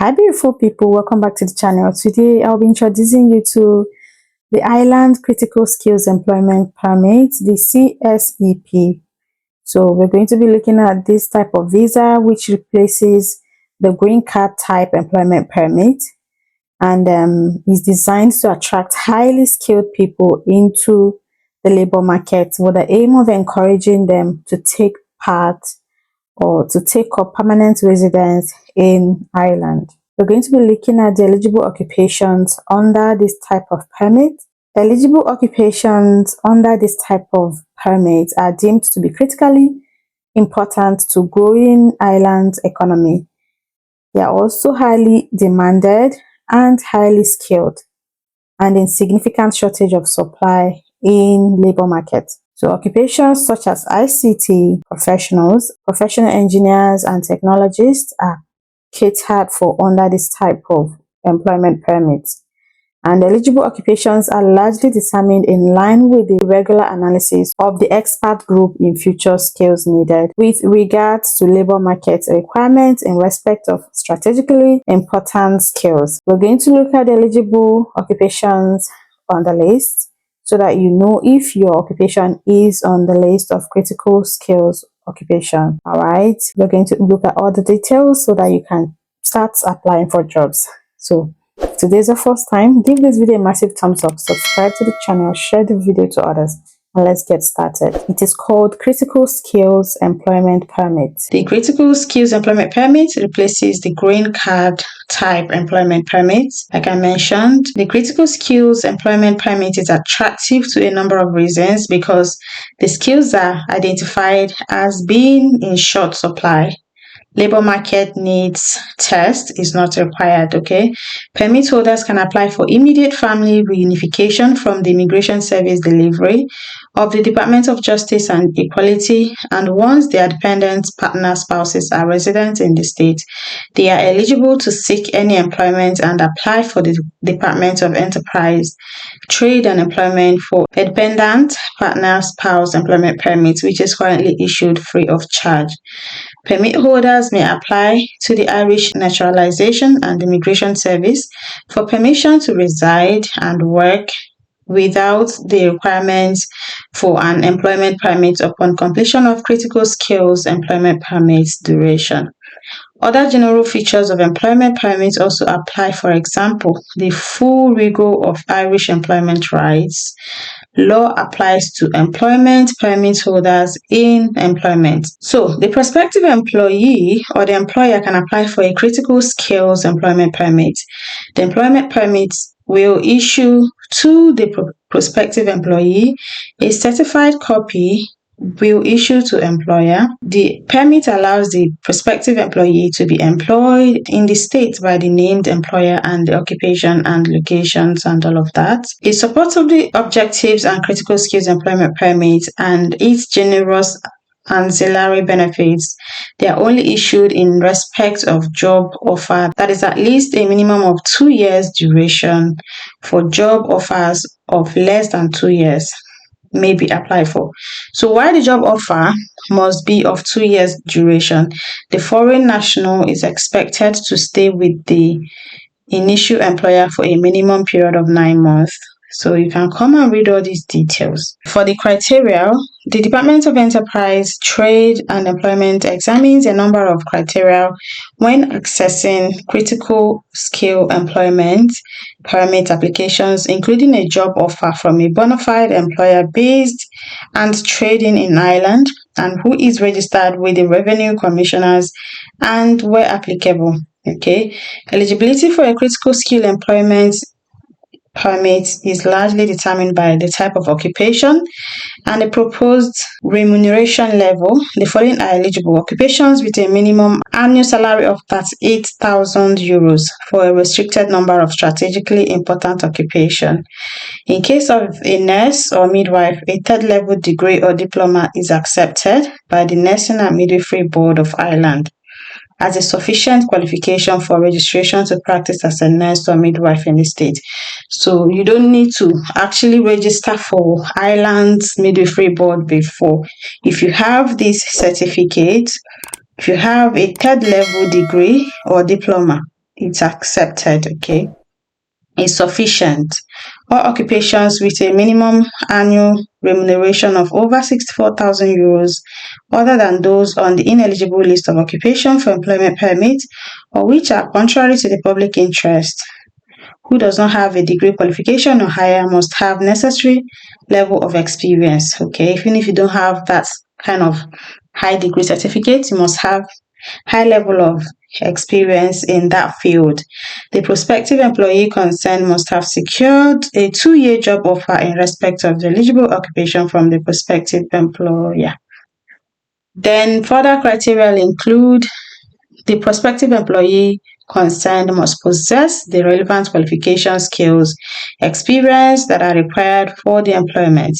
Hi beautiful people, welcome back to the channel. Today I'll be introducing you to the Island Critical Skills Employment Permit, the CSEP. So we're going to be looking at this type of visa which replaces the green card type employment permit and is designed to attract highly skilled people into the labor market with the aim of encouraging them to take part or to take up permanent residence in Ireland. We're going to be looking at the eligible occupations under this type of permit. Eligible occupations under this type of permit are deemed to be critically important to growing Ireland's economy. They are also highly demanded and highly skilled and in significant shortage of supply in labor market. So occupations such as ICT professionals, professional engineers and technologists are catered for under this type of employment permits. And eligible occupations are largely determined in line with the regular analysis of the expert group in future skills needed with regards to labor market requirements in respect of strategically important skills. We're going to look at the eligible occupations on the list so that you know if your occupation is on the list of critical skills occupation. All right, we're going to look at all the details so that you can start applying for jobs. So if today's your first time, give this video a massive thumbs up, subscribe to the channel, share the video to others, and let's get started. It is called Critical Skills Employment Permit. The Critical Skills Employment Permit replaces the green card type employment permit. Like I mentioned, the Critical Skills Employment Permit is attractive to a number of reasons because the skills are identified as being in short supply. Labor market needs test is not required, okay? Permit holders can apply for immediate family reunification from the Immigration Service Delivery of the Department of Justice and Equality, and once their dependents, partners, spouses are residents in the state, they are eligible to seek any employment and apply for the Department of Enterprise, Trade and Employment for a dependent, partner, spouse employment permit, which is currently issued free of charge. Permit holders may apply to the Irish Naturalization and Immigration Service for permission to reside and work without the requirements for an employment permit upon completion of critical skills employment permits duration. Other general features of employment permits also apply, for example, the full rigor of Irish employment rights. Law applies to employment permit holders in employment. So, the prospective employee or the employer can apply for a critical skills employment permit. The employment permit will issue to the prospective employee a certified copy will issue to employer. The permit allows the prospective employee to be employed in the state by the named employer and the occupation and locations and all of that. It supports of the objectives and critical skills employment permit and its generous ancillary benefits. They are only issued in respect of job offer that is at least a minimum of 2 years duration. For job offers of less than 2 years may be applied for. So while the job offer must be of 2 years duration, the foreign national is expected to stay with the initial employer for a minimum period of 9 months. So you can come and read all these details. For the criteria, the Department of Enterprise, Trade and Employment examines a number of criteria when accessing critical skill employment permit applications, including a job offer from a bona fide employer based and trading in Ireland and who is registered with the revenue commissioners and where applicable. Okay, eligibility for a critical skill employment permit is largely determined by the type of occupation and the proposed remuneration level. The following are eligible occupations with a minimum annual salary of 38,000 euros for a restricted number of strategically important occupation. In case of a nurse or midwife, a third level degree or diploma is accepted by the Nursing and Midwifery Board of Ireland as a sufficient qualification for registration to practice as a nurse or midwife in the state. So you don't need to actually register for Ireland's Midwifery Board before. If you have this certificate, if you have a third level degree or diploma it's accepted, okay, is sufficient. All occupations with a minimum annual remuneration of over 64,000 euros, other than those on the ineligible list of occupation for employment permit, or which are contrary to the public interest, who does not have a degree qualification or higher, must have necessary level of experience. Okay, even if you don't have that kind of high degree certificate, you must have high level of experience in that field. The prospective employee concerned must have secured a 2-year job offer in respect of the eligible occupation from the prospective employer. Then further criteria will include the prospective employee concerned must possess the relevant qualification, skills, experience that are required for the employment,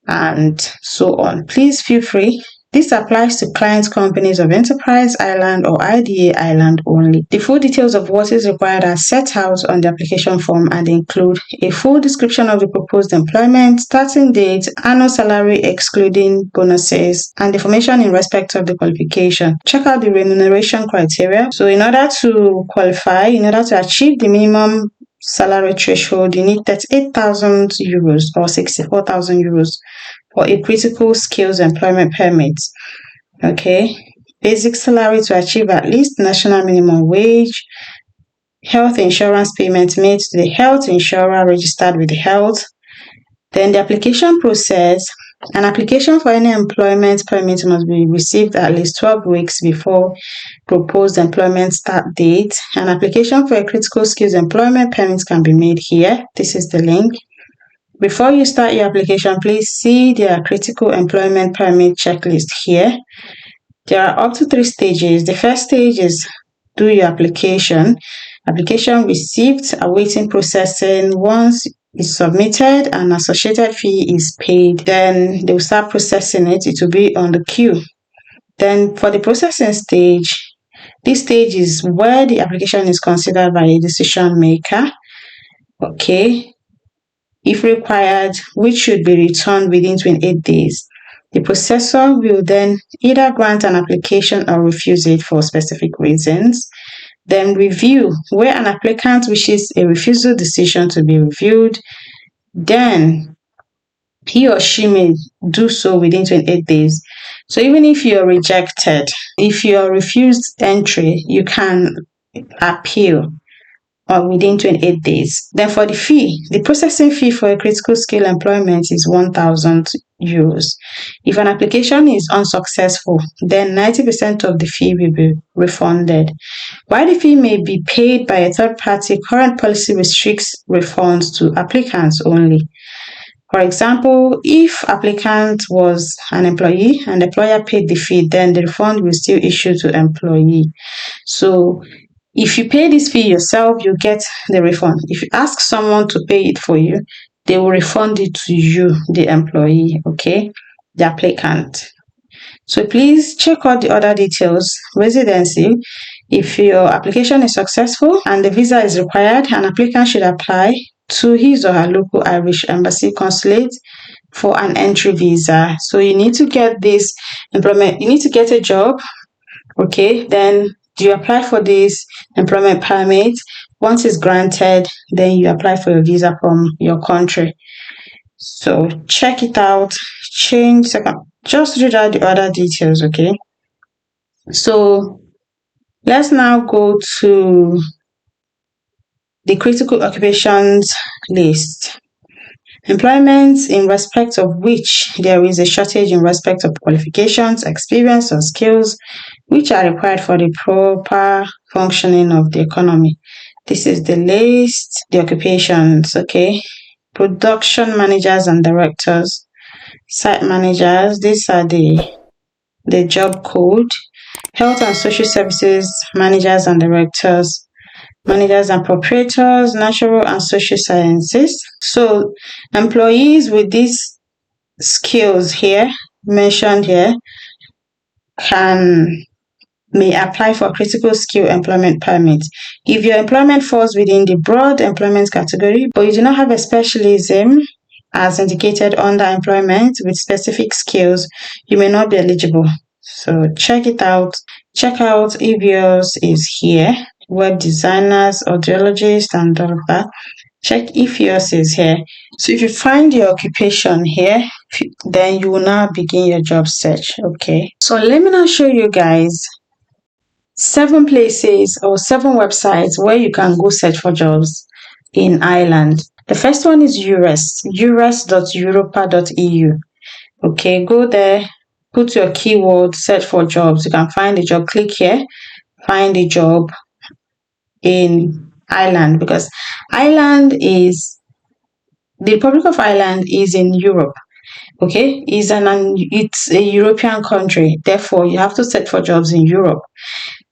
and so on. Please feel free. This applies to clients, companies of Enterprise Island or IDA Island only. The full details of what is required are set out on the application form and include a full description of the proposed employment, starting date, annual salary excluding bonuses, and information in respect of the qualification. Check out the remuneration criteria. So in order to qualify, in order to achieve the minimum salary threshold, you need 38,000 euros or 64,000 euros for a critical skills employment permit. Okay, basic salary to achieve at least national minimum wage, health insurance payment made to the health insurer registered with the health. Then the application process. An application for any employment permit must be received at least 12 weeks before proposed employment start date. An application for a critical skills employment permit can be made here. This is the link. Before you start your application, please see their critical employment permit checklist here. There are up to 3 stages. The first stage is do your application. Application received, awaiting processing. Once it's submitted, an associated fee is paid. Then they will start processing it. It will be on the queue. Then for the processing stage, this stage is where the application is considered by a decision maker. Okay. If required, which should be returned within 28 days. The processor will then either grant an application or refuse it for specific reasons. Then review, where an applicant wishes a refusal decision to be reviewed, then he or she may do so within 28 days. So even if you're rejected, if you're refused entry, you can appeal or within 28 days. Then for the fee, the processing fee for a critical skill employment is 1,000 euros. If an application is unsuccessful, then 90% of the fee will be refunded. While the fee may be paid by a third party, current policy restricts refunds to applicants only. For example, if applicant was an employee and the employer paid the fee, then the refund will still issue to employee. So if you pay this fee yourself, you get the refund. If you ask someone to pay it for you, they will refund it to you, the employee, okay, the applicant. So please check out the other details. Residency. If your application is successful and the visa is required, an applicant should apply to his or her local Irish embassy consulate for an entry visa. So you need to get this employment, you need to get a job, okay, then you apply for this employment permit. Once it's granted, then you apply for your visa from your country. So check it out, just read out the other details, okay? So let's now go to the critical occupations list. Employments in respect of which there is a shortage in respect of qualifications, experience, or skills which are required for the proper functioning of the economy. This is the list, the occupations, okay? Production managers and directors, site managers, these are the job code. Health and social services managers and directors, managers and proprietors, natural and social sciences. So employees with these skills here, mentioned here, may apply for critical skill employment permit. If your employment falls within the broad employment category, but you do not have a specialism as indicated under employment with specific skills, you may not be eligible. So check it out. Check out if yours is here. web designers, audiologists, and all of that. Check if yours is here. So if you find your occupation here, then you will now begin your job search. Okay, so let me now show you guys 7 places or 7 websites where you can go search for jobs in Ireland. The first one is urs.europa.eu. Okay, go there, put your keyword, search for jobs. You can find a job, click here, find a job in Ireland, because the Republic of Ireland is in Europe. Okay, it's a European country, therefore you have to search for jobs in Europe.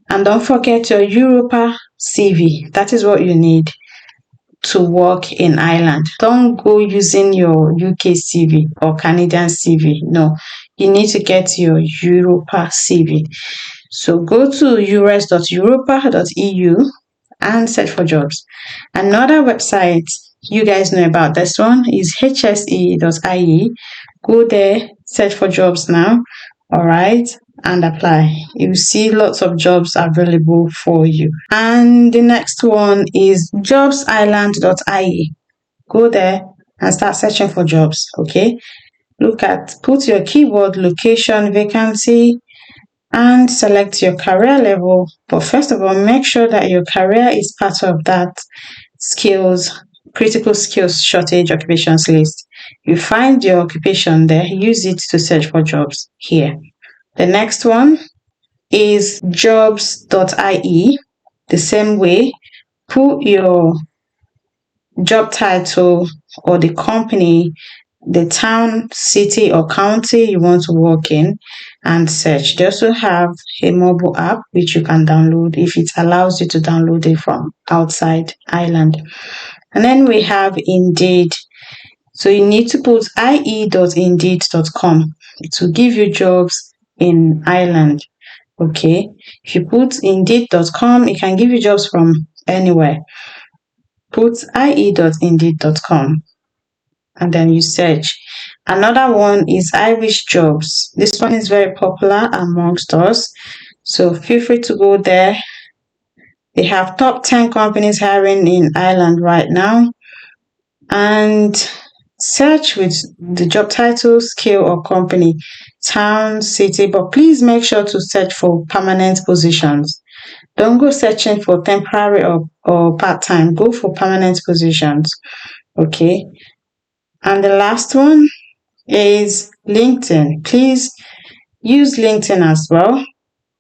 And don't forget your Europa CV. That is what you need to work in Ireland. Don't go using your UK CV or Canadian CV. No, you need to get your Europa CV. So go to urs.europa.eu and search for jobs. Another website you guys know about this one is hse.ie. Go there, search for jobs now. All right, and apply. You see lots of jobs available for you. And the next one is jobsireland.ie. Go there and start searching for jobs. Okay, put your keyword, location, vacancy, and select your career level. But first of all, make sure that your career is part of that critical skills shortage occupations list. You find your occupation there, use it to search for jobs here. The next one is jobs.ie. The same way, put your job title or the company, the town, city, or county you want to work in, and search. They also have a mobile app which you can download if it allows you to download it from outside Ireland. And then we have Indeed. So you need to put ie.indeed.com to give you jobs in Ireland. Okay, if you put indeed.com, it can give you jobs from anywhere. Put ie.indeed.com and then you search. Another one is Irish Jobs. This one is very popular amongst us, so feel free to go there. They have top 10 companies hiring in Ireland right now, and search with the job title, skill, or company, town, city, but please make sure to search for permanent positions. Don't go searching for temporary or part-time. Go for permanent positions. Okay. And the last one is LinkedIn. Please use LinkedIn as well.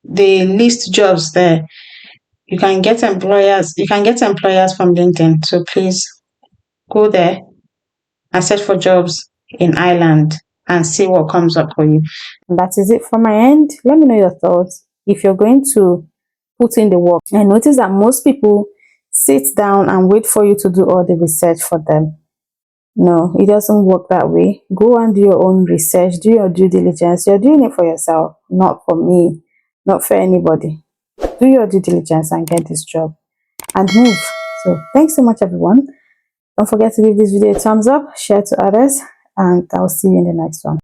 They list jobs there. You can get employers from LinkedIn. So please go there and search for jobs in Ireland and see what comes up for you. And that is it from my end. Let me know your thoughts. If you're going to put in the work, I notice that most people sit down and wait for you to do all the research for them. No, it doesn't work that way. Go and do your own research, do your due diligence. You're doing it for yourself, not for me, not for anybody. Do your due diligence and get this job and move. So thanks so much, everyone. Don't forget to give this video a thumbs up, share to others, and I'll see you in the next one.